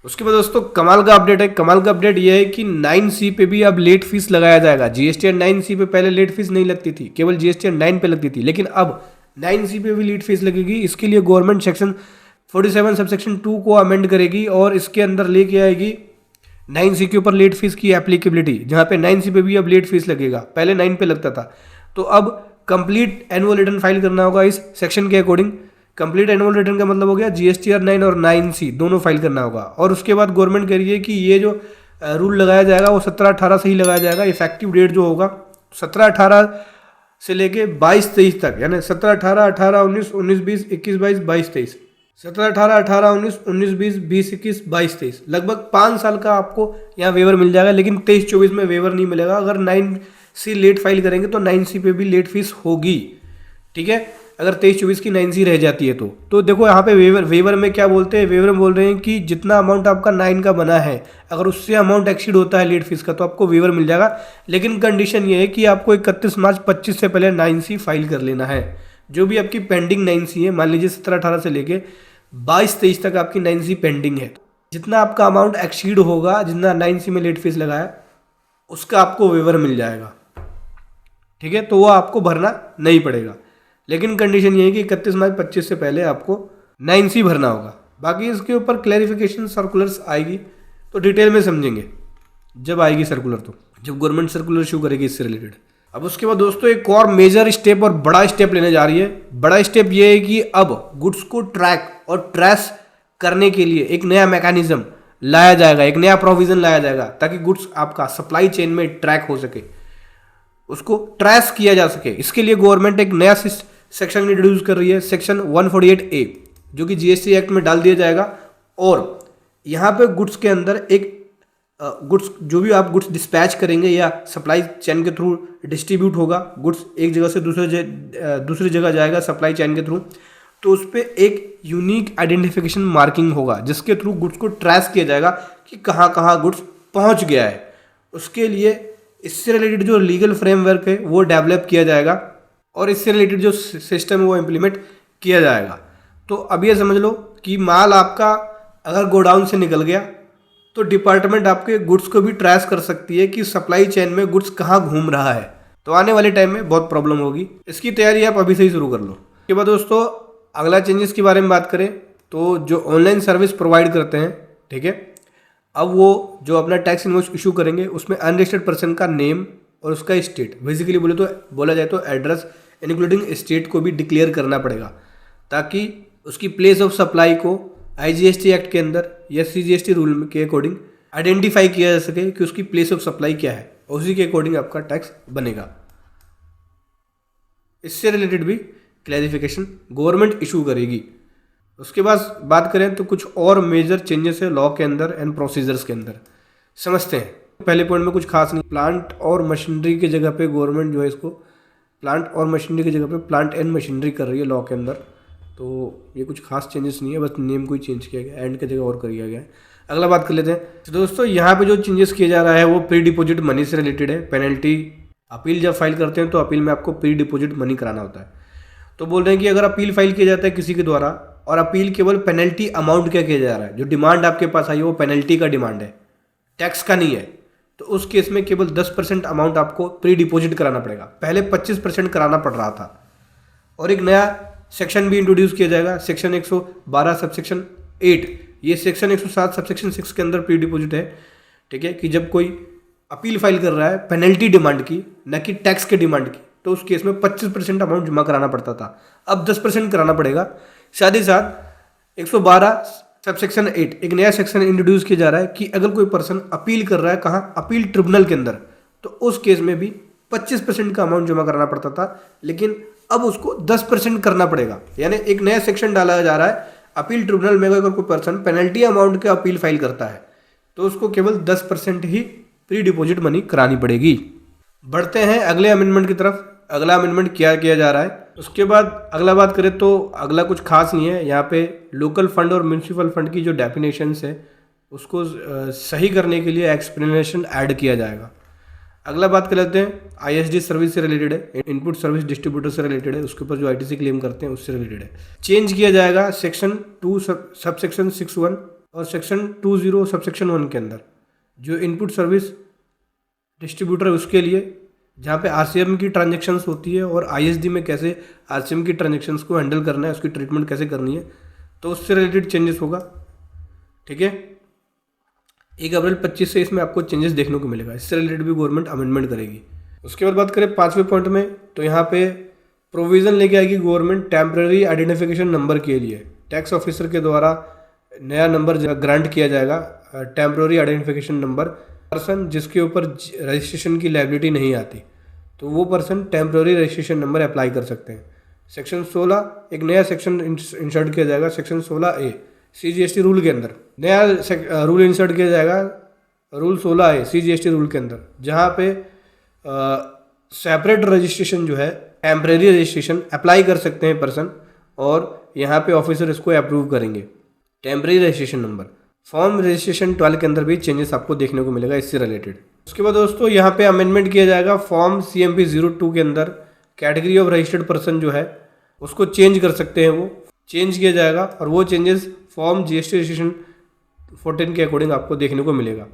उसके बाद दोस्तों कमाल का अपडेट है। कमाल का अपडेट ये है कि 9C पे भी अब लेट फीस लगाया जाएगा। जीएसटी 9C पे पहले लेट फीस नहीं लगती थी, केवल जीएसटी 9 पे लगती थी, लेकिन अब 9C पे भी लेट फीस लगेगी। इसके लिए गवर्नमेंट सेक्शन 47 सबसेक्शन 2 को अमेंड करेगी और इसके अंदर लेके आएगी 9C के ऊपर लेट फीस की एप्लीकेबिलिटी, जहाँ पे 9C पे भी अब लेट फीस लगेगा, पहले 9 पे लगता था। तो अब कंप्लीट एनुअल रिटर्न फाइल करना होगा इस सेक्शन के अकॉर्डिंग। कंप्लीट एनुअल रिटर्न का मतलब हो गया जीएसटीआर 9 और 9C दोनों फाइल करना होगा। और उसके बाद गवर्नमेंट कह रही है कि ये जो रूल लगाया जाएगा वो 17-18 से ही लगाया जाएगा। इफेक्टिव डेट जो होगा 17-18 से लेके 22-23 तक, यानी 17-18, 18-19, 19-20, 21-22, 22-23, 17-18, 18-19, 19-20, 20-21, 22-23, लगभग 5 साल का आपको यहाँ वेवर मिल जाएगा। लेकिन 23-24 में वेवर नहीं मिलेगा। अगर 9C लेट फाइल करेंगे तो 9C पे भी लेट फीस होगी, ठीक है। अगर 23-24 की 9C रह जाती है तो देखो यहाँ पे वेवर में क्या बोलते हैं, वेवर में बोल रहे हैं कि जितना अमाउंट आपका 9 का बना है, अगर उससे अमाउंट एक्सीड होता है लेट फीस का तो आपको वेवर मिल जाएगा। लेकिन कंडीशन ये है कि आपको 31 मार्च 25 से पहले 9C फाइल कर लेना है। जो भी आपकी पेंडिंग 9C है, मान लीजिए 17-18 से लेके 22-23 तक आपकी 9C पेंडिंग है, जितना आपका अमाउंट एक्सीड होगा, जितना 9C में लेट फीस लगाया, उसका आपको वेवर मिल जाएगा, ठीक है। तो वो आपको भरना नहीं पड़ेगा। लेकिन कंडीशन ये है कि 31 मार्च 25 से पहले आपको 9C भरना होगा। बाकी इसके ऊपर क्लैरिफिकेशन सर्कुलर्स आएगी तो डिटेल में समझेंगे जब आएगी सर्कुलर, तो जब गवर्नमेंट सर्कुलर इशू करेगी इससे रिलेटेड। अब उसके बाद दोस्तों एक और मेजर स्टेप और बड़ा स्टेप लेने जा रही है। बड़ा स्टेप ये है कि अब गुड्स को ट्रैक और ट्रेस करने के लिए एक नया मैकेनिज्म लाया जाएगा, एक नया प्रोविजन लाया जाएगा, ताकि गुड्स आपका सप्लाई चेन में ट्रैक हो सके, उसको ट्रेस किया जा सके। इसके लिए गवर्नमेंट एक नया सेक्शन इंट्रोड्यूस कर रही है, सेक्शन 148A, जो कि जीएसटी एक्ट में डाल दिया जाएगा। और यहाँ पे गुड्स के अंदर एक गुड्स, जो भी आप गुड्स डिस्पैच करेंगे या सप्लाई चेन के थ्रू डिस्ट्रीब्यूट होगा, गुड्स एक जगह से दूसरी जगह जाएगा सप्लाई चेन के थ्रू, तो उस पर एक यूनिक आइडेंटिफिकेशन मार्किंग होगा, जिसके थ्रू गुड्स को ट्रेस किया जाएगा कि कहाँ कहाँ गुड्स पहुँच गया है। उसके लिए इससे रिलेटेड जो लीगल फ्रेमवर्क है वो डेवलप किया जाएगा और इससे रिलेटेड जो सिस्टम है वो इम्प्लीमेंट किया जाएगा। तो अब ये समझ लो कि माल आपका अगर गोडाउन से निकल गया तो डिपार्टमेंट आपके गुड्स को भी ट्रेस कर सकती है कि सप्लाई चेन में गुड्स कहाँ घूम रहा है। तो आने वाले टाइम में बहुत प्रॉब्लम होगी, इसकी तैयारी आप अभी से ही शुरू कर लो। उसके बाद दोस्तों अगला चेंजेस के बारे में बात करें तो जो ऑनलाइन सर्विस प्रोवाइड करते हैं, ठीक है, अब वो जो अपना टैक्स इनवॉइस इशू करेंगे उसमें अनरजिस्टर्ड पर्सन का नेम और उसका स्टेट, बेसिकली बोला जाए तो एड्रेस इंक्लूडिंग स्टेट को भी डिक्लेयर करना पड़ेगा, ताकि उसकी प्लेस ऑफ सप्लाई को आईजीएसटी एक्ट के अंदर या सीजीएसटी रूल के अकॉर्डिंग आइडेंटिफाई किया जा सके कि उसकी प्लेस ऑफ सप्लाई क्या है, और उसी के अकॉर्डिंग आपका टैक्स बनेगा। इससे रिलेटेड भी क्लैरिफिकेशन गवर्नमेंट इशू करेगी। उसके बाद बात करें तो कुछ और मेजर चेंजेस है लॉ के अंदर एंड प्रोसीजर्स के अंदर, समझते हैं। पहले पॉइंट में कुछ खास नहीं, प्लांट और मशीनरी की जगह पे गवर्नमेंट जो है इसको प्लांट और मशीनरी की जगह पे प्लांट एंड मशीनरी कर रही है लॉ के अंदर। तो ये कुछ खास चेंजेस नहीं है, बस नेम को ही चेंज किया गया, एंड की जगह और कर दिया गया है। अगला बात कर लेते हैं। तो दोस्तों यहाँ पे जो चेंजेस किया जा रहा है वो प्री डिपॉजिट मनी से रिलेटेड है। पेनल्टी, अपील जब फाइल करते हैं तो अपील में आपको प्री डिपॉजिट मनी कराना होता है। तो बोल रहे हैं कि अगर अपील फाइल किया जाता है किसी के द्वारा और अपील केवल पेनल्टी अमाउंट क्या किया जा रहा है, जो डिमांड आपके पास आई है वो पेनल्टी का डिमांड है, टैक्स का नहीं है, तो उस केस में केवल 10% अमाउंट आपको प्री डिपॉजिट कराना पड़ेगा। पहले 25% कराना पड़ रहा था। और एक नया सेक्शन भी इंट्रोड्यूस किया जाएगा, सेक्शन 112 सबसेक्शन 8। ये सेक्शन 107 सबसेक्शन 6 के अंदर प्री डिपॉजिट है, ठीक है, कि जब कोई अपील फाइल कर रहा है पेनल्टी डिमांड की, न कि टैक्स के डिमांड की, तो उस केस में 25% अमाउंट जमा कराना पड़ता था, अब 10% कराना पड़ेगा। साथ ही साथ 112 सबसेक्शन 8 एक नया सेक्शन इंट्रोड्यूस किया जा रहा है कि अगर कोई पर्सन अपील कर रहा है, कहाँ, अपील ट्रिब्यूनल के अंदर, तो उस केस में भी 25% का अमाउंट जमा कराना पड़ता था, लेकिन अब उसको 10% करना पड़ेगा। यानी एक नया सेक्शन डाला जा रहा है, अपील ट्रिब्यूनल में अगर कोई पर्सन पेनल्टी अमाउंट का अपील फाइल करता है तो उसको केवल 10% ही प्री डिपॉजिट मनी करानी पड़ेगी। बढ़ते हैं अगले अमेंडमेंट की तरफ। अगला अमेंडमेंट क्या किया जा रहा है, उसके बाद अगला बात करें तो अगला कुछ खास नहीं है। यहाँ पे लोकल फंड और म्यूनसिपल फंड की जो डेफिनेशंस है उसको सही करने के लिए एक्सप्लेनेशन ऐड किया जाएगा। अगला बात कर लेते हैं, आईएसडी सर्विस से रिलेटेड है, इनपुट सर्विस डिस्ट्रीब्यूटर से रिलेटेड है, उसके ऊपर जो आईटीसी क्लेम करते हैं उससे रिलेटेड है। चेंज किया जाएगा सेक्शन 2 सबसेक्शन 6(1) और सेक्शन 20 सबसेक्शन 1 के अंदर जो इनपुट सर्विस डिस्ट्रीब्यूटर है उसके लिए, जहाँ पे आरसीएम की ट्रांजेक्शन्स होती है और आईएसडी में कैसे आरसीएम की ट्रांजेक्शन्स को हैंडल करना है, उसकी ट्रीटमेंट कैसे करनी है, तो उससे रिलेटेड चेंजेस होगा। ठीक है, 1 अप्रैल 25 से इसमें आपको चेंजेस देखने को मिलेगा। इससे रिलेटेड भी गवर्नमेंट अमेंडमेंट करेगी। उसके बाद बात करें 5वें पॉइंट में, तो यहाँ पे प्रोविज़न लेके आएगी गवर्नमेंट टेम्प्रेरी आइडेंटिफिकेशन नंबर के लिए। टैक्स ऑफिसर के द्वारा नया नंबर ग्रांट किया जाएगा, टेम्प्रेरी आइडेंटिफिकेशन नंबर। पर्सन जिसके ऊपर रजिस्ट्रेशन की लायबिलिटी नहीं आती, तो वो person temporary registration number apply कर सकते हैं। सेक्शन 16 एक नया सेक्शन इंसर्ट किया जाएगा, सेक्शन 16A CGST रूल के अंदर नया रूल इंसर्ट किया जाएगा, रूल 16A CGST रूल के अंदर, जहाँ पे सेपरेट रजिस्ट्रेशन जो है टेम्प्रेरी रजिस्ट्रेशन अप्लाई कर सकते हैं पर्सन, और यहाँ पे ऑफिसर इसको अप्रूव करेंगे। Temporary registration number form registration 12 के अंदर भी चेंजेस आपको देखने को मिलेगा इससे रिलेटेड। उसके बाद दोस्तों यहाँ पे अमेंडमेंट किया जाएगा फॉर्म CMP 02 के अंदर, कैटेगरी ऑफ रजिस्टर्ड पर्सन जो है उसको चेंज कर सकते हैं, वो चेंज किया जाएगा, और वो चेंजेस फॉर्म GST रजिस्ट्रेशन 14 के अकॉर्डिंग आपको देखने को मिलेगा।